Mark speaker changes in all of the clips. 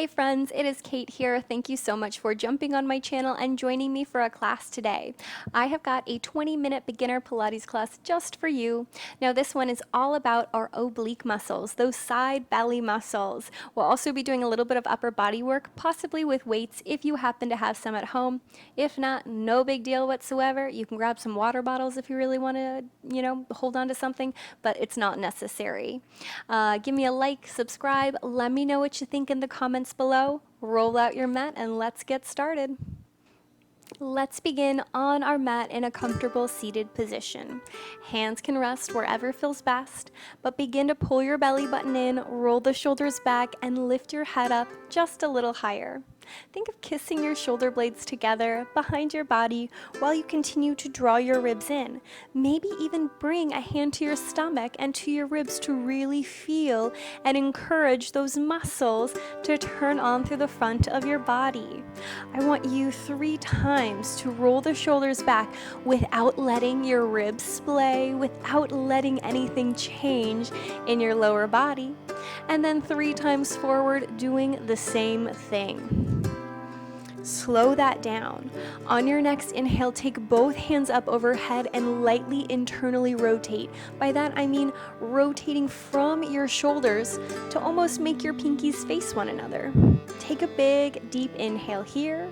Speaker 1: Hi friends, it is Kate here. Thank you so much for jumping on my channel and joining me for a class today. I have got a 20-minute beginner Pilates class just for you. Now this one is all about our oblique muscles, those side belly muscles. We'll also be doing a little bit of upper body work, possibly with weights if you happen to have some at home. If not, no big deal whatsoever. You can grab some water bottles if you really want to, hold on to something, but it's not necessary. Give me a like, subscribe, let me know what you think in the comments below. Roll out your mat and let's get started. Let's begin on our mat in a comfortable seated position. Hands can rest wherever feels best, but begin to pull your belly button in, roll the shoulders back, and lift your head up just a little higher. Think of kissing your shoulder blades together behind your body while you continue to draw your ribs in. Maybe even bring a hand to your stomach and to your ribs to really feel and encourage those muscles to turn on through the front of your body. I want you 3 times to roll the shoulders back without letting your ribs splay, without letting anything change in your lower body. And then 3 times forward, doing the same thing. Slow that down. On your next inhale, take both hands up overhead and lightly internally rotate. By that I mean rotating from your shoulders to almost make your pinkies face one another. Take a big, deep inhale here.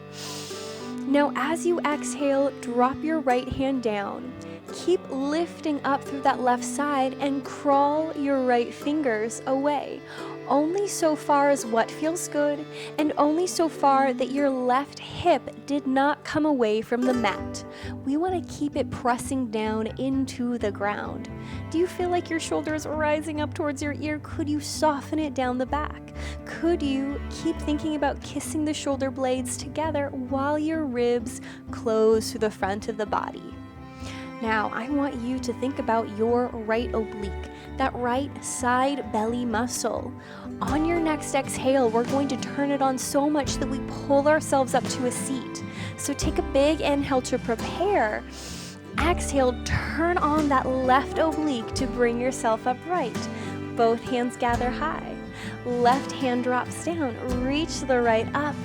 Speaker 1: Now as you exhale, drop your right hand down. Keep lifting up through that left side and crawl your right fingers away. Only so far as what feels good, and only so far that your left hip did not come away from the mat. We want to keep it pressing down into the ground. Do you feel like your shoulders are rising up towards your ear? Could you soften it down the back? Could you keep thinking about kissing the shoulder blades together while your ribs close to the front of the body? Now, I want you to think about your right oblique, that right side belly muscle. On your next exhale, we're going to turn it on so much that we pull ourselves up to a seat. So take a big inhale to prepare. Exhale, turn on that left oblique to bring yourself upright. Both hands gather high. Left hand drops down. Reach the right up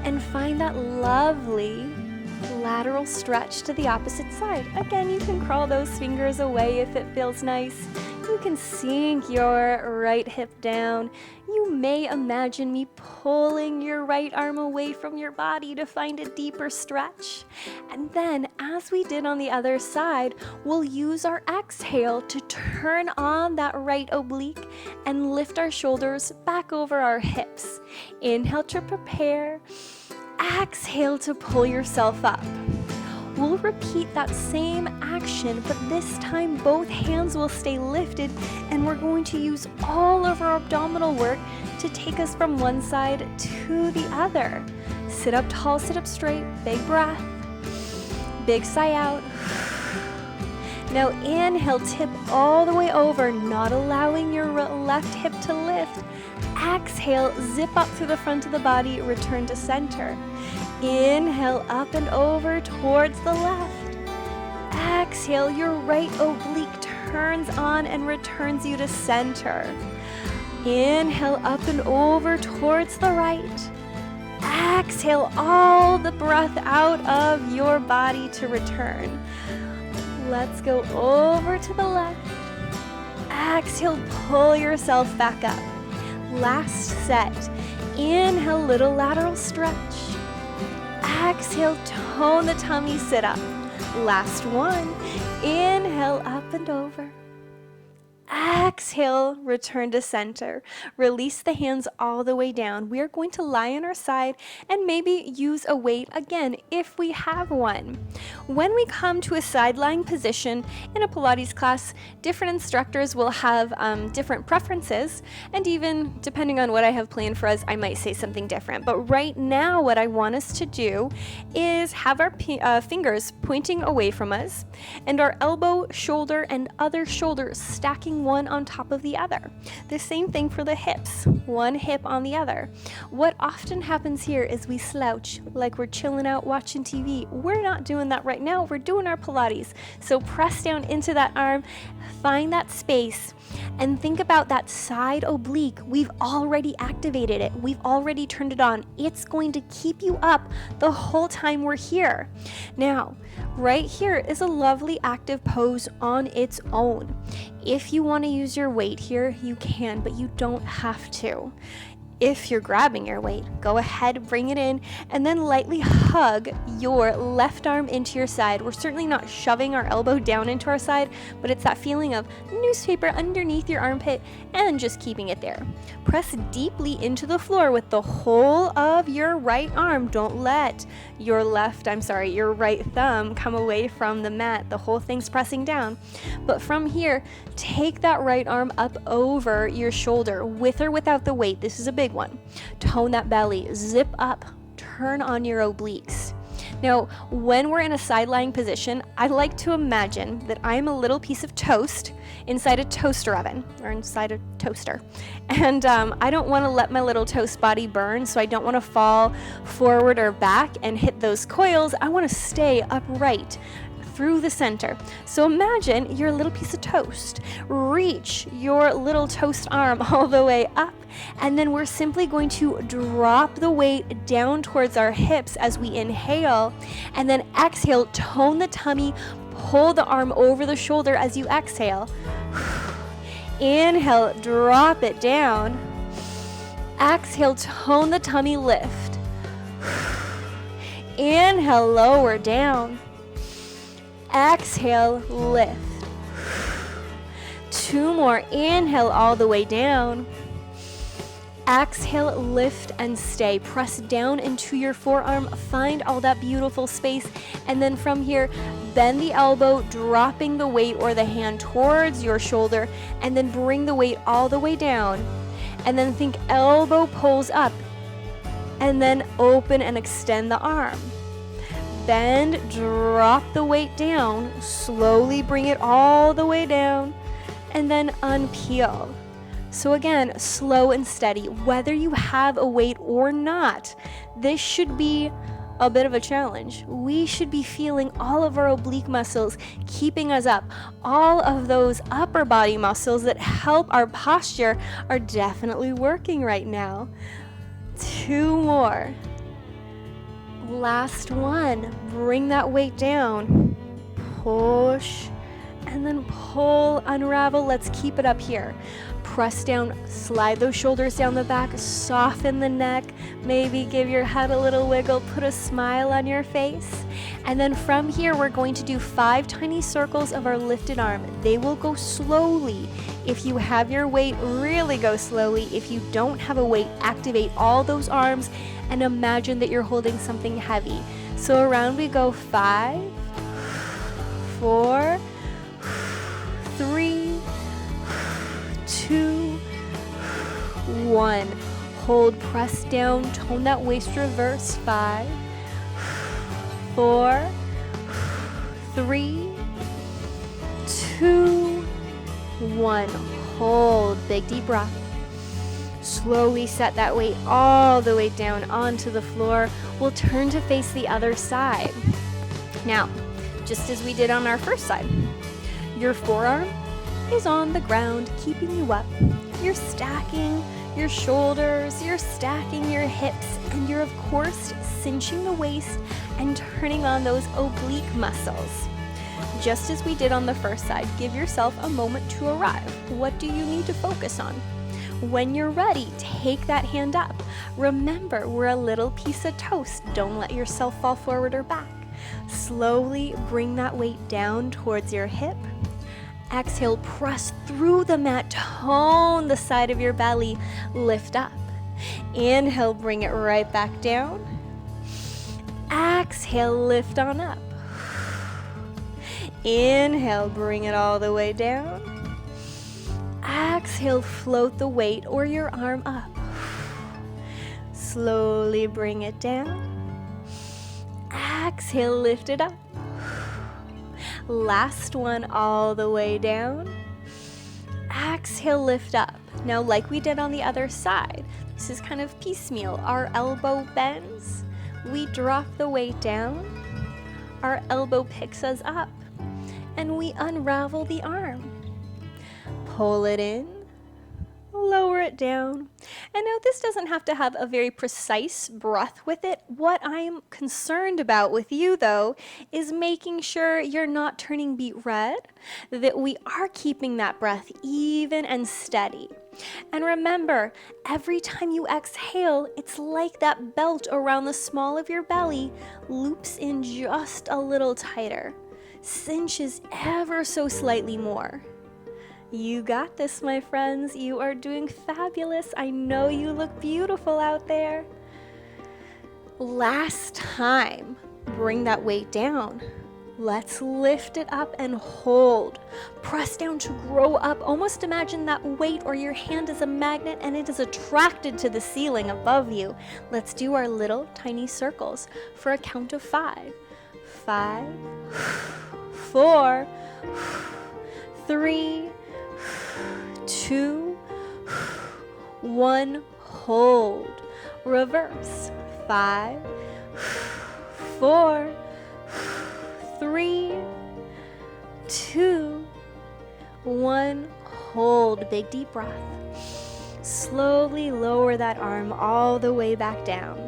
Speaker 1: and find that lovely lateral stretch to the opposite side. Again, you can crawl those fingers away if it feels nice. You can sink your right hip down. You may imagine me pulling your right arm away from your body to find a deeper stretch. And then, as we did on the other side, we'll use our exhale to turn on that right oblique and lift our shoulders back over our hips. Inhale to prepare. Exhale to pull yourself up. We'll repeat that same action, but this time both hands will stay lifted, and we're going to use all of our abdominal work to take us from one side to the other. Sit up tall, sit up straight, big breath, big sigh out. Now inhale, tip all the way over, not allowing your left hip to lift. Exhale, zip up through the front of the body, return to center. Inhale, up and over towards the left. Exhale, your right oblique turns on and returns you to center. Inhale, up and over towards the right. Exhale, all the breath out of your body to return. Let's go over to the left. Exhale, pull yourself back up. Last set. Inhale, little lateral stretch. Exhale, tone the tummy, sit up. Last one. Inhale, up and over. Exhale, return to center. Release the hands all the way down. We are going to lie on our side and maybe use a weight again if we have one. When we come to a side lying position in a Pilates class, different instructors will have different preferences, and even depending on what I have planned for us, I might say something different. But right now, what I want us to do is have our fingers pointing away from us and our elbow, shoulder, and other shoulder stacking stacking one on top of the other. The same thing for the hips, one hip on the other. What often happens here is we slouch like we're chilling out watching TV. We're not doing that right now. We're doing our Pilates. So press down into that arm, find that space, and think about that side oblique. We've already activated it. We've already turned it on. It's going to keep you up the whole time we're here. Now, right here is a lovely active pose on its own. If you want to use your weight here, you can, but you don't have to. If you're grabbing your weight, go ahead, bring it in, and then lightly hug your left arm into your side. We're certainly not shoving our elbow down into our side, but it's that feeling of newspaper underneath your armpit and just keeping it there. Press deeply into the floor with the whole of your right arm. Don't let your right thumb come away from the mat. The whole thing's pressing down. But from here, take that right arm up over your shoulder, with or without the weight. This is a big one. Tone that belly, zip up, turn on your obliques. Now, when we're in a side lying position, I like to imagine that I'm a little piece of toast inside a toaster oven or inside a toaster. And I don't want to let my little toast body burn, so I don't want to fall forward or back and hit those coils. I want to stay upright through the center. So imagine you're a little piece of toast. Reach your little toast arm all the way up, and then we're simply going to drop the weight down towards our hips as we inhale, and then exhale, tone the tummy, pull the arm over the shoulder as you exhale. Inhale, drop it down. Exhale, tone the tummy, lift. Inhale, lower down. Exhale, lift. 2 more. Inhale all the way down. Exhale, lift and stay. Press down into your forearm. Find all that beautiful space. And then from here, bend the elbow, dropping the weight or the hand towards your shoulder, and then bring the weight all the way down. And then think elbow pulls up. And then open and extend the arm. Bend, drop the weight down, slowly bring it all the way down, and then unpeel. So again, slow and steady, whether you have a weight or not. This should be a bit of a challenge. We should be feeling all of our oblique muscles keeping us up. All of those upper body muscles that help our posture are definitely working right now. 2 more. Last one. Bring that weight down. Push and then pull, unravel. Let's keep it up here. Press down, slide those shoulders down the back, soften the neck, maybe give your head a little wiggle, put a smile on your face. And then from here, we're going to do 5 tiny circles of our lifted arm. They will go slowly. If you have your weight, really go slowly. If you don't have a weight, activate all those arms and imagine that you're holding something heavy. So around we go. 5, 4, 3, 2, 1. Hold, press down, tone that waist reverse. 5, 4, 3, 2, 1. Hold, big deep breath. Slowly set that weight all the way down onto the floor. We'll turn to face the other side. Now, just as we did on our first side, your forearm is on the ground, keeping you up. You're stacking your shoulders, you're stacking your hips, and you're of course cinching the waist and turning on those oblique muscles. Just as we did on the first side, give yourself a moment to arrive. What do you need to focus on? When you're ready, take that hand up. Remember, we're a little piece of toast. Don't let yourself fall forward or back. Slowly bring that weight down towards your hip. Exhale, press through the mat, tone the side of your belly, lift up. Inhale, bring it right back down. Exhale, lift on up. Inhale, bring it all the way down. Exhale, float the weight or your arm up. Slowly bring it down. Exhale, lift it up. Last one, all the way down. Exhale, lift up. Now, like we did on the other side, this is kind of piecemeal. Our elbow bends, we drop the weight down, our elbow picks us up, and we unravel the arm. Pull it in, lower it down. And now this doesn't have to have a very precise breath with it. What I'm concerned about with you, though, is making sure you're not turning beet red, that we are keeping that breath even and steady. And remember, every time you exhale, it's like that belt around the small of your belly loops in just a little tighter, cinches ever so slightly more. You got this, my friends. You are doing fabulous. I know you look beautiful out there. Last time, bring that weight down. Let's lift it up and hold. Press down to grow up. Almost imagine that weight or your hand is a magnet and it is attracted to the ceiling above you. Let's do our little tiny circles for a count of 5. 5, 4, 3, 2, 1, hold. Reverse. 5, 4, 3, 2, 1, hold. Big deep breath. Slowly lower that arm all the way back down.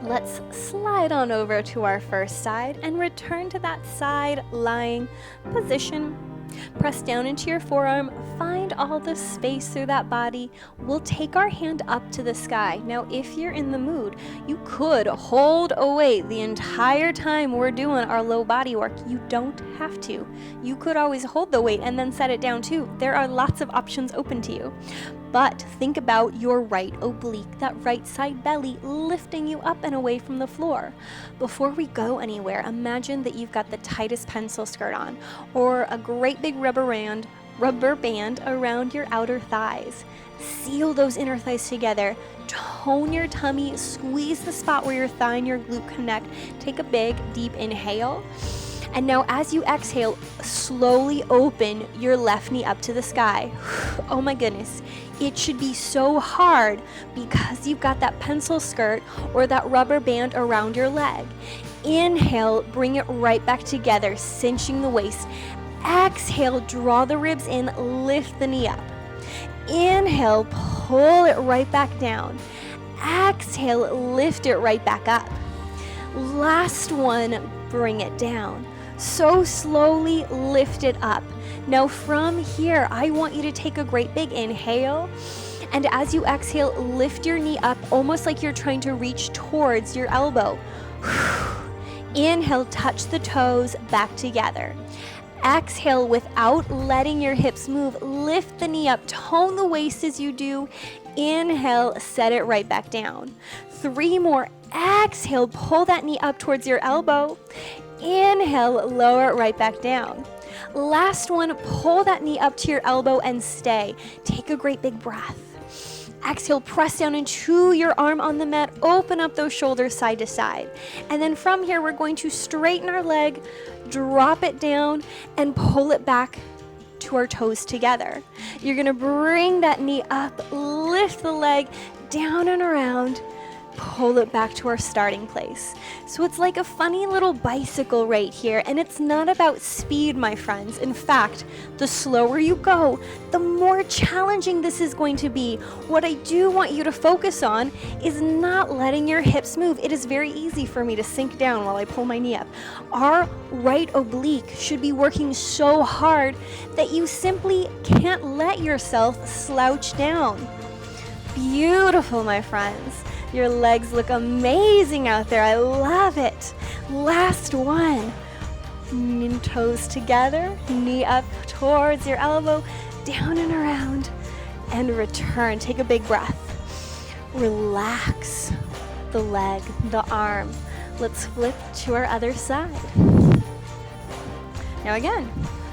Speaker 1: Let's slide on over to our first side and return to that side lying position. Press down into your forearm, find all the space through that body. We'll take our hand up to the sky. Now, if you're in the mood, you could hold a weight the entire time we're doing our low body work. You don't have to. You could always hold the weight and then set it down too. There are lots of options open to you. But think about your right oblique, that right side belly lifting you up and away from the floor. Before we go anywhere, imagine that you've got the tightest pencil skirt on or a great big rubber band around your outer thighs. Seal those inner thighs together. Tone your tummy, squeeze the spot where your thigh and your glute connect. Take a big, deep inhale. And now as you exhale, slowly open your left knee up to the sky. Oh my goodness. It should be so hard because you've got that pencil skirt or that rubber band around your leg. Inhale, bring it right back together, cinching the waist. Exhale, draw the ribs in, lift the knee up. Inhale, pull it right back down. Exhale, lift it right back up. Last one, bring it down. So slowly lift it up. Now from here, I want you to take a great big inhale. And as you exhale, lift your knee up almost like you're trying to reach towards your elbow. Inhale, touch the toes back together. Exhale without letting your hips move. Lift the knee up, tone the waist as you do. Inhale, set it right back down. 3 more. Exhale, pull that knee up towards your elbow. Inhale, lower it right back down. Last one, pull that knee up to your elbow and stay. Take a great big breath. Exhale, press down into your arm on the mat. Open up those shoulders side to side. And then from here, we're going to straighten our leg, drop it down, and pull it back to our toes together. You're gonna bring that knee up, lift the leg down and around, pull it back to our starting place. So it's like a funny little bicycle right here, and it's not about speed, my friends. In fact, the slower you go, the more challenging this is going to be. What I do want you to focus on is not letting your hips move. It is very easy for me to sink down while I pull my knee up. Our right oblique should be working so hard that you simply can't let yourself slouch down. Beautiful, my friends. Your legs look amazing out there. I love it. Last one. Toes together, knee up towards your elbow, down and around, and return. Take a big breath. Relax the leg, the arm. Let's flip to our other side. Now again,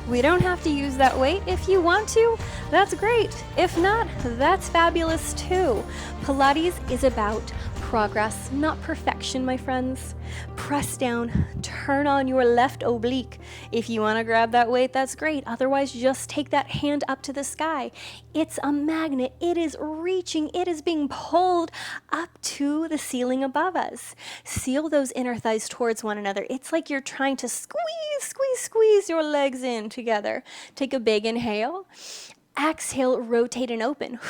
Speaker 1: we don't have to use that weight. If you want to, that's great. If not, that's fabulous too. Pilates is about Progress, not perfection, my friends. Press down, turn on your left oblique. If you want to grab that weight, that's great. Otherwise, just take that hand up to the sky. It's a magnet. It is reaching. It is being pulled up to the ceiling above us. Seal those inner thighs towards one another. It's like you're trying to squeeze your legs in together. Take a big inhale. Exhale, rotate and open.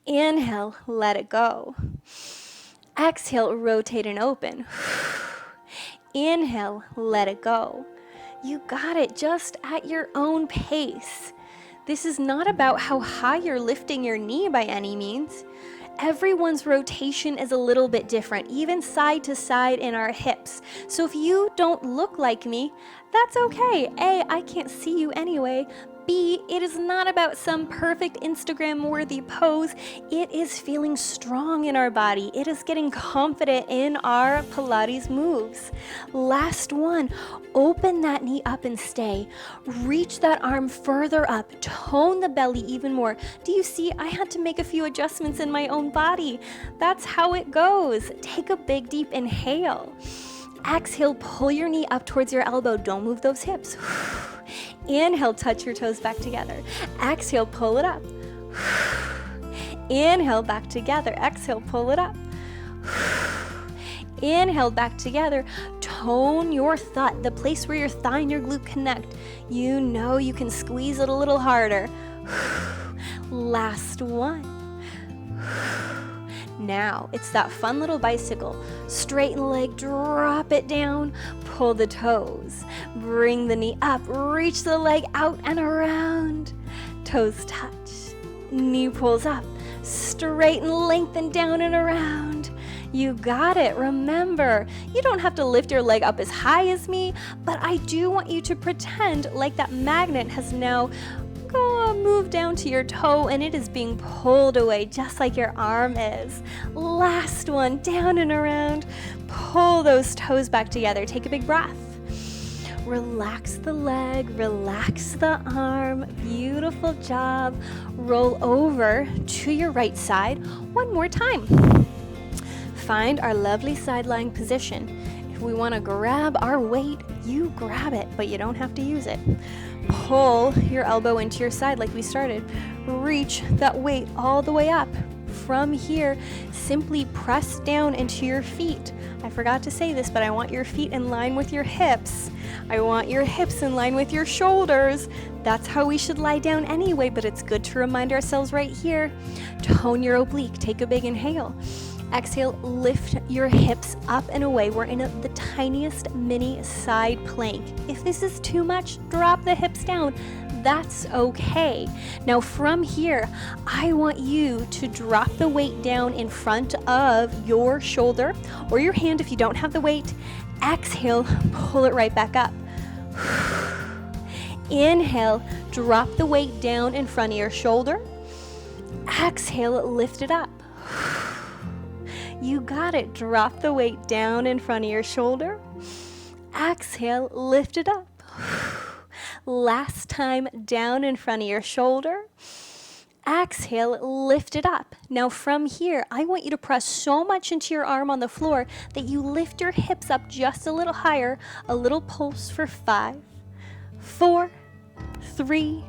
Speaker 1: Inhale, let it go. Exhale, rotate and open. Inhale, let it go. You got it, just at your own pace. This is not about how high you're lifting your knee by any means. Everyone's rotation is a little bit different, even side to side in our hips. So if you don't look like me, that's okay. A, I can't see you anyway. B, it is not about some perfect Instagram-worthy pose. It is feeling strong in our body. It is getting confident in our Pilates moves. Last one, open that knee up and stay. Reach that arm further up. Tone the belly even more. Do you see? I had to make a few adjustments in my own body. That's how it goes. Take a big, deep inhale. Exhale, pull your knee up towards your elbow. Don't move those hips. Inhale, touch your toes back together. Exhale, pull it up. Inhale, back together. Exhale, pull it up. Inhale, back together. Tone your thigh, the place where your thigh and your glute connect. You know you can squeeze it a little harder. Last one. Now, it's that fun little bicycle. Straighten the leg, drop it down, pull the toes. Bring the knee up, reach the leg out and around. Toes touch, knee pulls up, straighten, lengthen down and around. You got it. Remember, you don't have to lift your leg up as high as me, but I do want you to pretend like that magnet has now move down to your toe and it is being pulled away just like your arm is. Last one, down and around. Pull those toes back together. Take a big breath. Relax the leg, relax the arm. Beautiful job. Roll over to your right side one more time. Find our lovely side lying position. If we want to grab our weight, you grab it, but you don't have to use it. Pull your elbow into your side like we started. Reach that weight all the way up. From here, simply press down into your feet. I forgot to say this, but I want your feet in line with your hips. I want your hips in line with your shoulders. That's how we should lie down anyway, but it's good to remind ourselves right here. Tone your oblique. Take a big inhale. Exhale, lift your hips up and away. We're in the tiniest mini side plank. If this is too much, drop the hips down. That's okay. Now from here, I want you to drop the weight down in front of your shoulder or your hand if you don't have the weight. Exhale, pull it right back up. Inhale, drop the weight down in front of your shoulder. Exhale, lift it up. You got it. Drop the weight down in front of your shoulder. Exhale, lift it up. Last time, down in front of your shoulder. Exhale, lift it up. Now from here, I want you to press so much into your arm on the floor that you lift your hips up just a little higher. A little pulse for 5, 4, 3,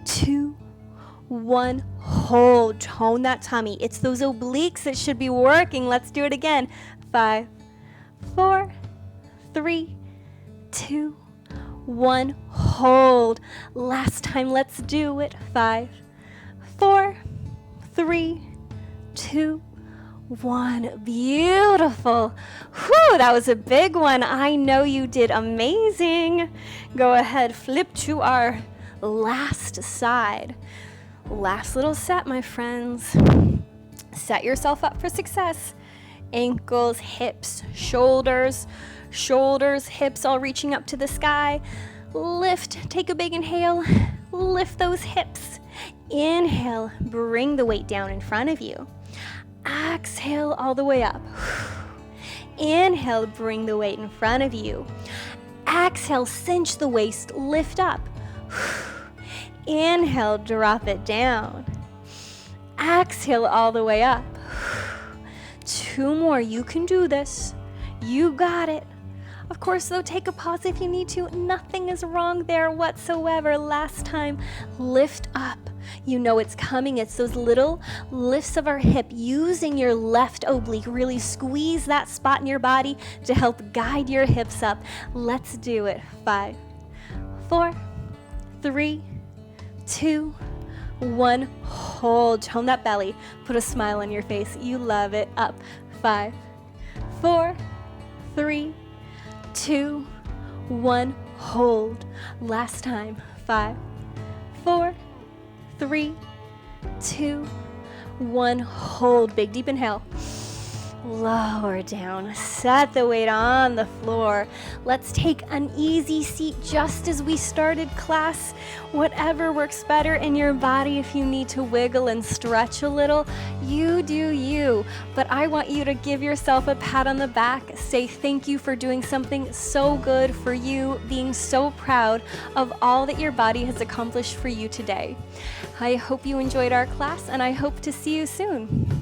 Speaker 1: 2, 1. Hold. Tone that tummy. It's those obliques that should be working. Let's do it again. 5, 4, 3, 2, 1. Hold. Last time, let's do it. 5, 4, 3, 2, 1. Beautiful. Whew, that was a big one. I know you did amazing. Go ahead, flip to our last side. Last little set, my friends. Set yourself up for success. Ankles, hips, shoulders, hips all reaching up to the sky. Lift, take a big inhale. Lift those hips. Inhale, bring the weight down in front of you. Exhale all the way up. Inhale, bring the weight in front of you. Exhale, cinch the waist, lift up. Inhale, drop it down. Exhale all the way up. 2 more. You can do this. You got it. Of course, though, take a pause if you need to. Nothing is wrong there whatsoever. Last time, lift up. You know it's coming. It's those little lifts of our hip, using your left oblique. Really squeeze that spot in your body to help guide your hips up. Let's do it. 5, 4, 3, 2, 1. Hold. Tone that belly. Put a smile on your face. You love it. Up. 5, 4, 3, 2, 1. Hold. Last time. 5, 4, 3, 2, 1. Hold. Big deep inhale. Lower down. Set the weight on the floor. Let's take an easy seat just as we started class. Whatever works better in your body. If you need to wiggle and stretch a little, you do you. But I want you to give yourself a pat on the back. Say thank you for doing something so good for you, being so proud of all that your body has accomplished for you today. I hope you enjoyed our class, and I hope to see you soon.